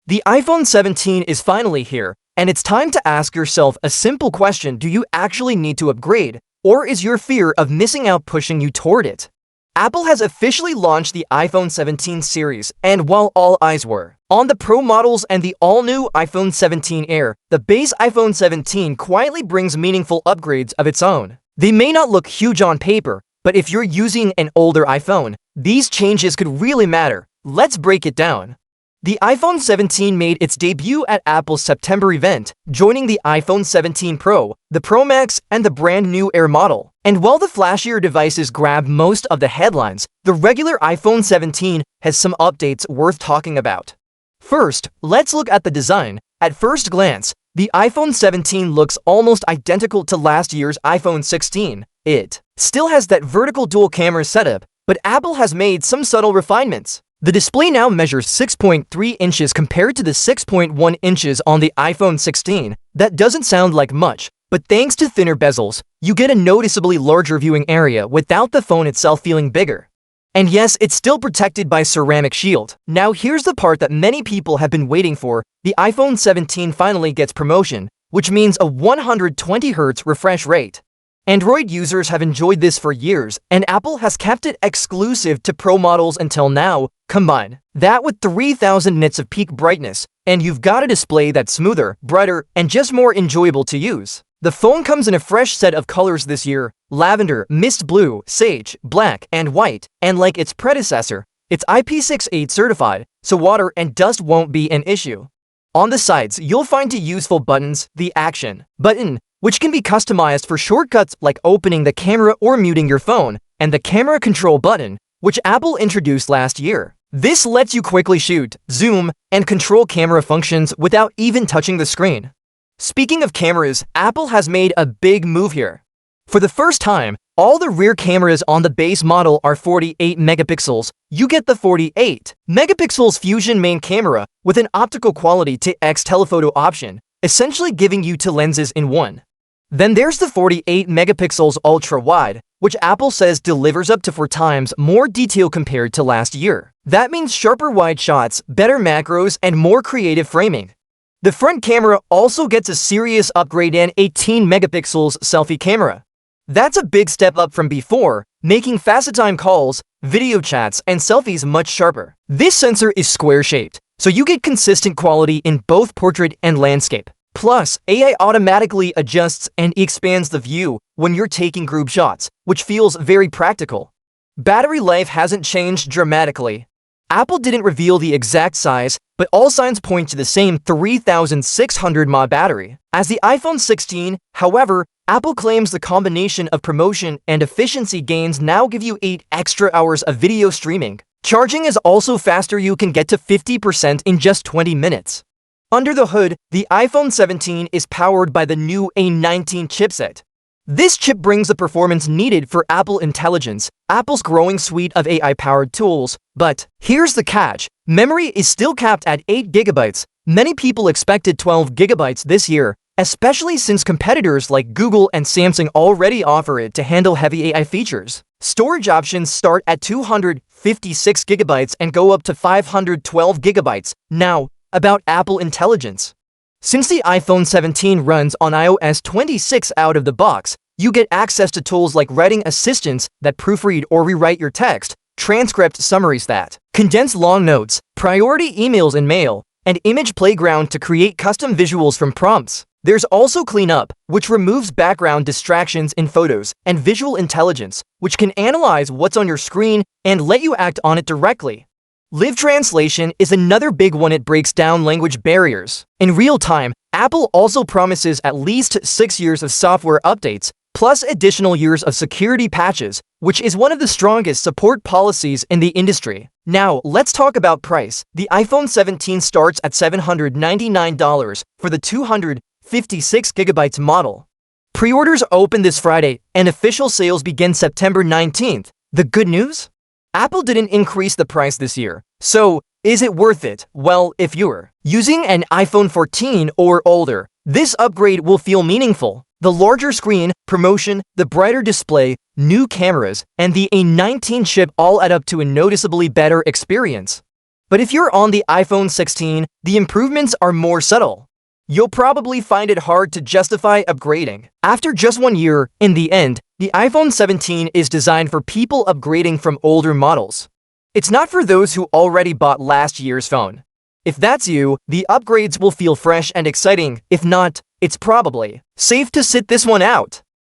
The iPhone 17 is finally here, and it's time to ask yourself a simple question: do you actually need to upgrade, or is your fear of missing out pushing you toward it? Apple has officially launched the iPhone 17 series, and while all eyes were on the Pro models and the all-new iPhone 17 Air, the base iPhone 17 quietly brings meaningful upgrades of its own. They may not look huge on paper, but if you're using an older iPhone, these changes could really matter. Let's break it down. The iPhone 17 made its debut at Apple's September event, joining the iPhone 17 Pro, the Pro Max, and the brand new Air model. And while the flashier devices grab most of the headlines, the regular iPhone 17 has some updates worth talking about. First, let's look at the design. At first glance, the iPhone 17 looks almost identical to last year's iPhone 16. It still has that vertical dual camera setup, but Apple has made some subtle refinements. The display now measures 6.3 inches compared to the 6.1 inches on the iPhone 16. That doesn't sound like much, but thanks to thinner bezels, you get a noticeably larger viewing area without the phone itself feeling bigger. And yes, it's still protected by ceramic shield. Now here's the part that many people have been waiting for. The iPhone 17 finally gets promotion, which means a 120Hz refresh rate. Android users have enjoyed this for years, and Apple has kept it exclusive to Pro models until now. Combine that with 3000 nits of peak brightness, and you've got a display that's smoother, brighter, and just more enjoyable to use. The phone comes in a fresh set of colors this year: lavender, mist blue, sage, black, and white. And like its predecessor, it's IP68 certified, so water and dust won't be an issue. On the sides, you'll find two useful buttons: the Action button, which can be customized for shortcuts like opening the camera or muting your phone, and the Camera Control button, which Apple introduced last year. This lets you quickly shoot, zoom, and control camera functions without even touching the screen. Speaking of cameras, Apple has made a big move here. For the first time, all the rear cameras on the base model are 48 megapixels. You get the 48 megapixels Fusion main camera with an optical quality to X telephoto option, essentially giving you two lenses in one. Then there's the 48 megapixels ultra-wide, which Apple says delivers up to 4 times more detail compared to last year. That means sharper wide shots, better macros, and more creative framing. The front camera also gets a serious upgrade: and 18 megapixels selfie camera. That's a big step up from before, making FaceTime calls, video chats, and selfies much sharper. This sensor is square-shaped, so you get consistent quality in both portrait and landscape. Plus, AI automatically adjusts and expands the view when you're taking group shots, which feels very practical. Battery life hasn't changed dramatically. Apple didn't reveal the exact size, but all signs point to the same 3600 mAh battery as the iPhone 16. However, Apple claims the combination of promotion and efficiency gains now give you 8 extra hours of video streaming. Charging is also faster; you can get to 50% in just 20 minutes. Under the hood, the iPhone 17 is powered by the new A19 chipset. This chip brings the performance needed for Apple Intelligence, Apple's growing suite of AI-powered tools. But here's the catch: memory is still capped at 8 GB. Many people expected 12 GB this year, especially since competitors like Google and Samsung already offer it to handle heavy AI features. Storage options start at 256 GB and go up to 512 GB. Now, about Apple Intelligence. Since the iPhone 17 runs on iOS 26 out of the box, you get access to tools like writing assistants that proofread or rewrite your text, transcript summaries that condense long notes, priority emails and mail, and Image Playground to create custom visuals from prompts. There's also Cleanup, which removes background distractions in photos, and Visual Intelligence, which can analyze what's on your screen and let you act on it directly. Live Translation is another big one. It breaks down language barriers in real time. Apple also promises at least 6 years of software updates, plus additional years of security patches, which is one of the strongest support policies in the industry. Now, let's talk about price. The iPhone 17 starts at $799 for the 256 GB model. Pre-orders open this Friday, and official sales begin September 19th. The good news? Apple didn't increase the price this year, so is it worth it? Well, if you're using an iPhone 14 or older, this upgrade will feel meaningful. The larger screen, promotion, the brighter display, new cameras, and the A19 chip all add up to a noticeably better experience. But if you're on the iPhone 16, the improvements are more subtle. You'll probably find it hard to justify upgrading. After just 1 year, in the end, the iPhone 17 is designed for people upgrading from older models. It's not for those who already bought last year's phone. If that's you, the upgrades will feel fresh and exciting. If not, it's probably safe to sit this one out.